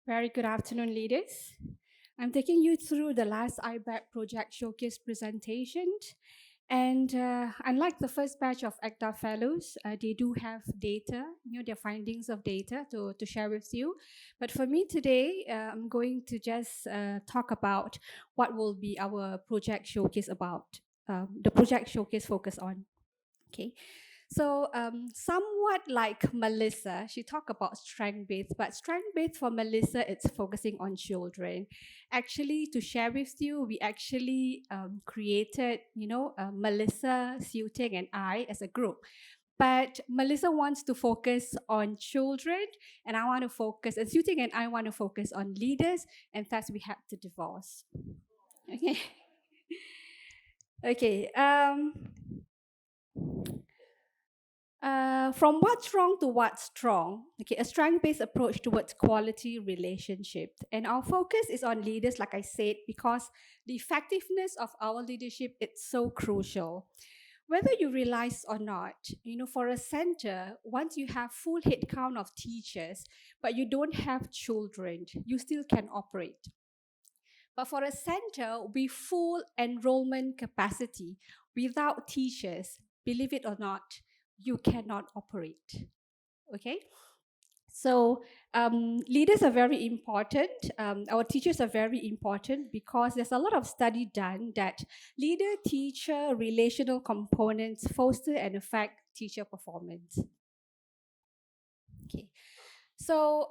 Very good afternoon, leaders. I'm taking you through the last IBAC project showcase presentation. And unlike the first batch of ACTA fellows, they do have data, their findings of data to share with you. But for me today, I'm going to just talk about what will be our project showcase about, the project showcase focus on. Okay. So, somewhat like Melissa, she talked about strength-based, but strength-based for Melissa, it's focusing on children. Actually, to share with you, we actually created, Melissa, Siuting, and I as a group. But Melissa wants to focus on children, and I want to focus, and Siuting and I want to focus on leaders, and thus we had to divorce. Okay. Okay. From what's wrong to what's strong, okay, a strength-based approach towards quality relationship. And our focus is on leaders, like I said, because the effectiveness of our leadership is so crucial. Whether you realize or not, for a center, once you have full head count of teachers, but you don't have children, you still can operate. But for a center with full enrollment capacity, without teachers, believe it or not, you cannot operate. Okay? So, leaders are very important. Our teachers are very important because there's a lot of study done that leader-teacher relational components foster and affect teacher performance. Okay. So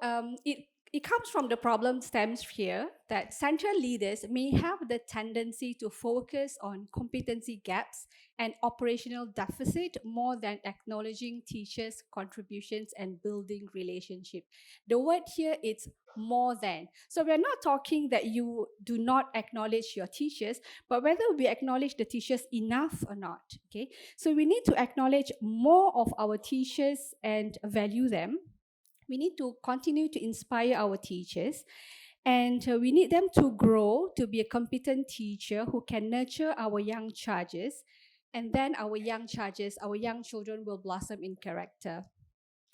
it comes from the problem stems here that central leaders may have the tendency to focus on competency gaps and operational deficit more than acknowledging teachers' contributions and building relationship. The word here is more than. So we're not talking that you do not acknowledge your teachers, but whether we acknowledge the teachers enough or not. Okay. So we need to acknowledge more of our teachers and value them. We need to continue to inspire our teachers, and we need them to grow to be a competent teacher who can nurture our young charges, and then our young charges, our young children will blossom in character.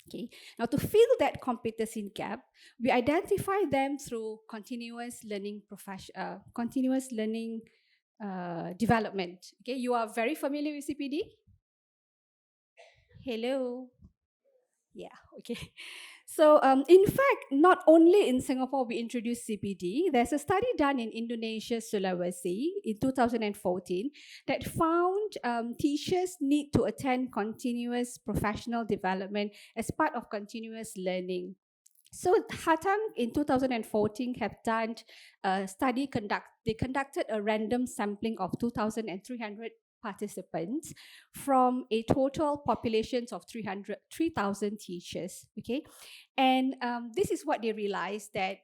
Okay. Now, to fill that competency gap, we identify them through continuous learning development. Okay, you are very familiar with CPD. Hello. Yeah. Okay. So, in fact, not only in Singapore we introduced CPD, there's a study done in Indonesia, Sulawesi in 2014 that found teachers need to attend continuous professional development as part of continuous learning. So Hatang in 2014 have done a study they conducted a random sampling of 2,300 participants from a total population of 3,000 teachers. Okay, and this is what they realized that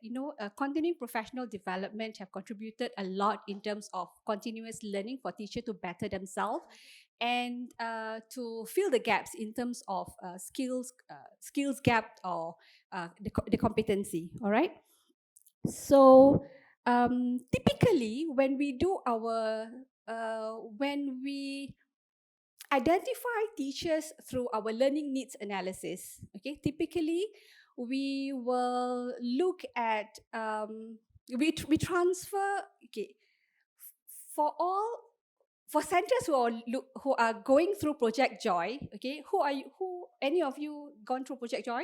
continuing professional development have contributed a lot in terms of continuous learning for teachers to better themselves and to fill the gaps in terms of skills gap or the competency. All right. So typically, when we do when we identify teachers through our learning needs analysis, okay, typically we will look at we transfer. Okay, for all for centers who are going through Project Joy. Okay, who any of you gone through Project Joy?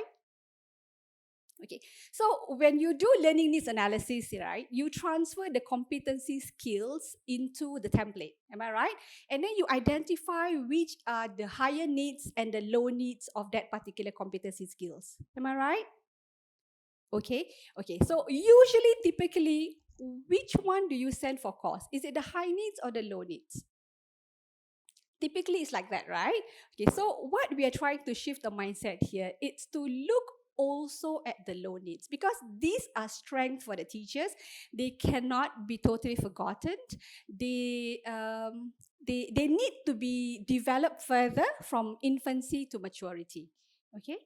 Okay, so when you do learning needs analysis, right, you transfer the competency skills into the template. Am I right? And then you identify which are the higher needs and the low needs of that particular competency skills. Am I right? Okay. Okay. So usually, typically, which one do you send for course? Is it the high needs or the low needs? Typically it's like that, right? Okay, so what we are trying to shift the mindset here is to look also at the low needs, because these are strengths for the teachers. They cannot be totally forgotten. They need to be developed further from infancy to maturity. Okay,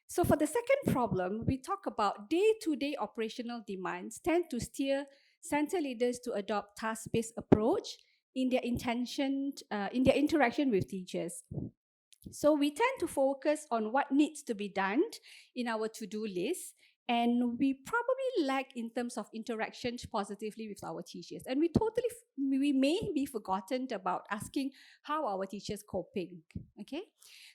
so for the second problem, we talk about day-to-day operational demands tend to steer center leaders to adopt task-based approach in their in their interaction with teachers. So we tend to focus on what needs to be done in our to-do list, and we probably lack in terms of interactions positively with our teachers. And we may be forgotten about asking how our teachers coping. Okay,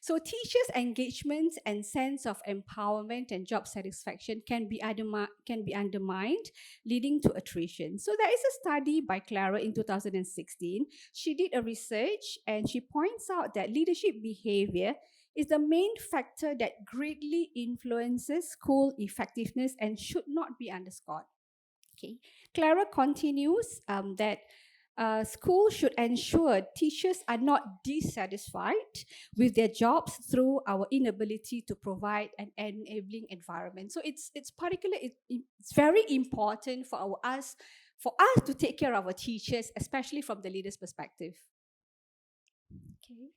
so teachers' engagement and sense of empowerment and job satisfaction can be undermined, leading to attrition. So there is a study by Clara in 2016. She did a research and she points out that leadership behavior is the main factor that greatly influences school effectiveness and should not be underscored. Okay. Clara continues that school should ensure teachers are not dissatisfied with their jobs through our inability to provide an enabling environment. So it's very important for us to take care of our teachers, especially from the leader's perspective. Okay.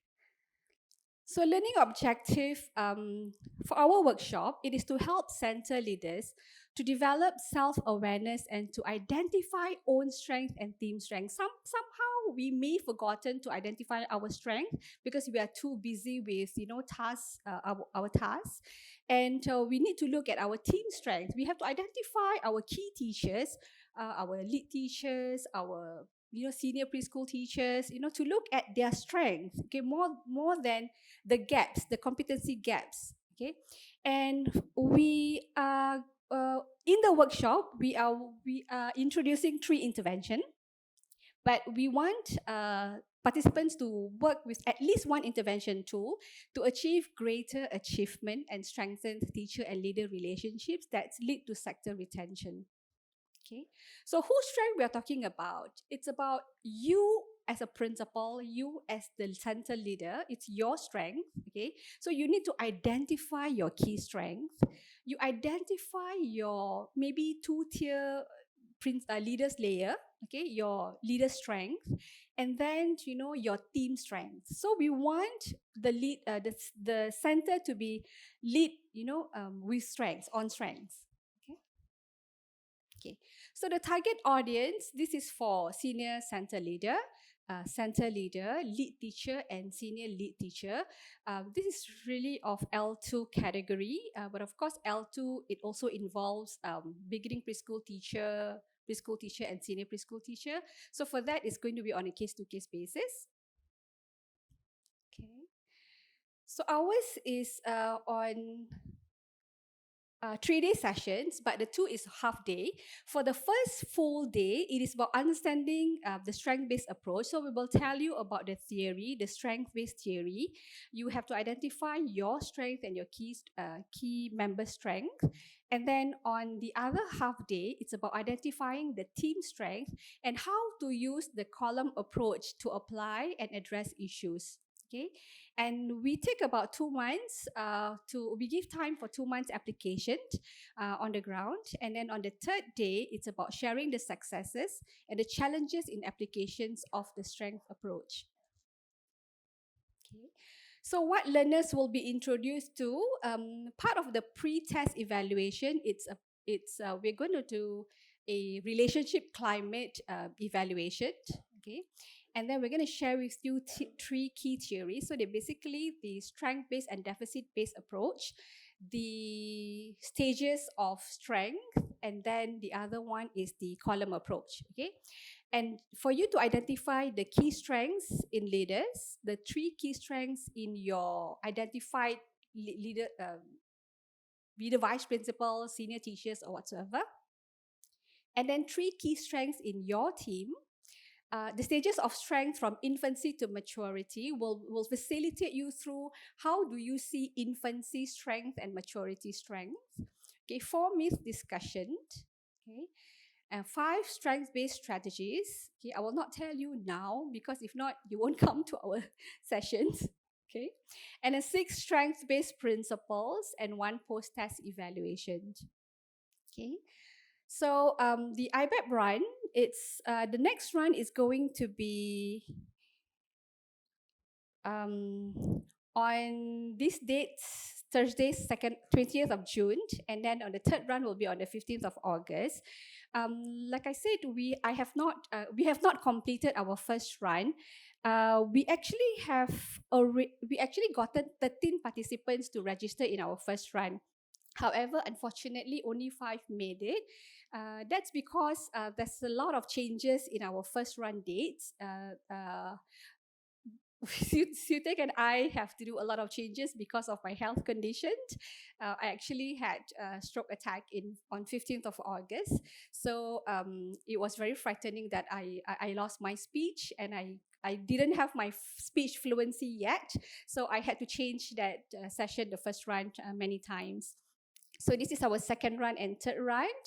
So learning objective for our workshop, it is to help center leaders to develop self-awareness and to identify own strength and team strength. Somehow we may forgotten to identify our strength because we are too busy with tasks, our tasks, and we need to look at our team strength. We have to identify our key teachers, our lead teachers, our senior preschool teachers, to look at their strengths. Okay, more than the gaps, the competency gaps. Okay, and we are in the workshop we are introducing 3 intervention, but we want participants to work with at least 1 intervention tool to achieve greater achievement and strengthen teacher and leader relationships that lead to sector retention. Okay, so whose strength we are talking about? It's about you as a principal, you as the center leader. It's your strength. Okay, so you need to identify your key strength. You identify your maybe 2-tier leaders layer. Okay, your leader strength, and then your team strength. So we want the lead, the center to be lead, with strengths, on strengths. Okay, so the target audience, this is for senior center leader, lead teacher, and senior lead teacher. This is really of L2 category, but of course L2, it also involves beginning preschool teacher, and senior preschool teacher. So for that, it's going to be on a case-to-case basis. Okay, so ours is on 3-day sessions, but the 2 is half day. For the first full day, it is about understanding the strength-based approach. So we will tell you about the theory, the strength-based theory. You have to identify your strength and your key member strength. And then on the other half day, it's about identifying the team strength and how to use the column approach to apply and address issues. Okay, and we take about 2 months we give time for 2 months application on the ground, and then on the 3rd day it's about sharing the successes and the challenges in applications of the strength approach. Okay, so what learners will be introduced to, part of the pre-test evaluation, we're going to do a relationship climate evaluation. Okay, and then we're going to share with you 3 key theories. So they're basically the strength-based and deficit-based approach, the stages of strength, and then the other one is the column approach. Okay, and for you to identify the key strengths in leaders, the 3 key strengths in your identified leader, be the vice principal, senior teachers, or whatsoever, and then 3 key strengths in your team. The stages of strength from infancy to maturity will facilitate you through how do you see infancy strength and maturity strength. Okay, 4 myth discussion. Okay, and 5 strength-based strategies. Okay, I will not tell you now because if not, you won't come to our sessions. Okay, and then 6 strength-based principles and 1 post-test evaluation. Okay, so the IBEP run, it's the next run is going to be on this date, Thursday, 20th of June, and then on the 3rd run will be on the 15th of August. Like I said, we have not completed our first run. We actually gotten 13 participants to register in our first run. However, unfortunately, only 5 made it. That's because there's a lot of changes in our first run dates. Sutek and I have to do a lot of changes because of my health condition. I actually had a stroke attack on 15th of August. So it was very frightening that I lost my speech, and I didn't have my speech fluency yet. So I had to change that session, the first round, many times. So this is our second round and third round.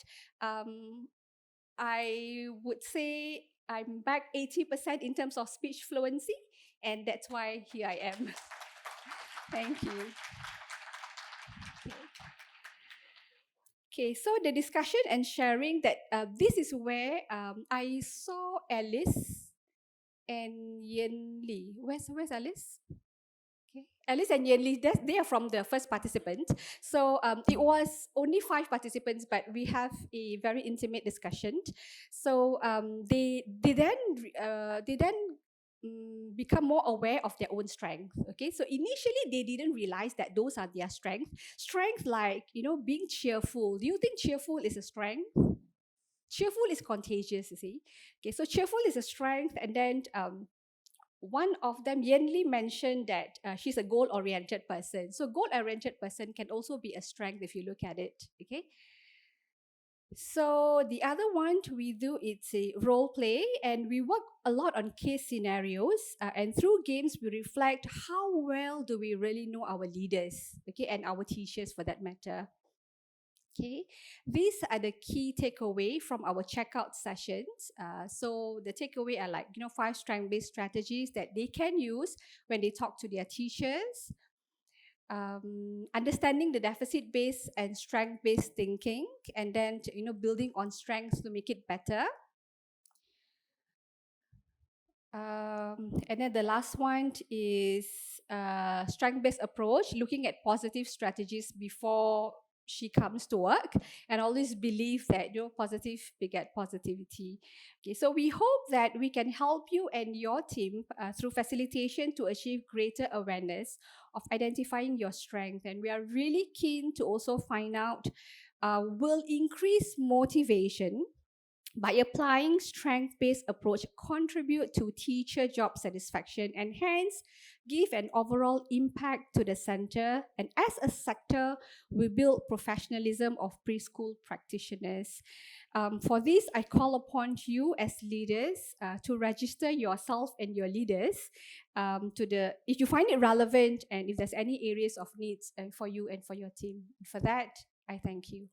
I would say I'm back 80% in terms of speech fluency, and that's why here I am. Thank you. Okay, so the discussion and sharing that this is where I saw Alice and Yen Li. Where's Alice? Okay. Alice and Yen Li, they are from the first participant. So it was only 5 participants, but we have a very intimate discussion. So they then become more aware of their own strength. Okay, so initially they didn't realize that those are their strengths. Strength like, being cheerful. Do you think cheerful is a strength? Cheerful is contagious, you see. Okay, so cheerful is a strength, and then one of them, Yenli, mentioned that she's a goal-oriented person. So goal-oriented person can also be a strength if you look at it. Okay. So the other one we do, it's a role play, and we work a lot on case scenarios, and through games we reflect how well do we really know our leaders, okay, and our teachers for that matter. Okay, these are the key takeaway from our checkout sessions. So the takeaway are like 5 strength-based strategies that they can use when they talk to their teachers. Understanding the deficit-based and strength-based thinking, and then building on strengths to make it better. And then the last one is strength-based approach, looking at positive strategies before she comes to work, and always believe that positive beget positivity. Okay, so we hope that we can help you and your team through facilitation to achieve greater awareness of identifying your strength, and we are really keen to also find out will increase motivation by applying strength-based approach contribute to teacher job satisfaction and hence give an overall impact to the center. And as a sector, we build professionalism of preschool practitioners. For this, I call upon you as leaders to register yourself and your leaders if you find it relevant, and if there's any areas of needs for you and for your team. For that, I thank you.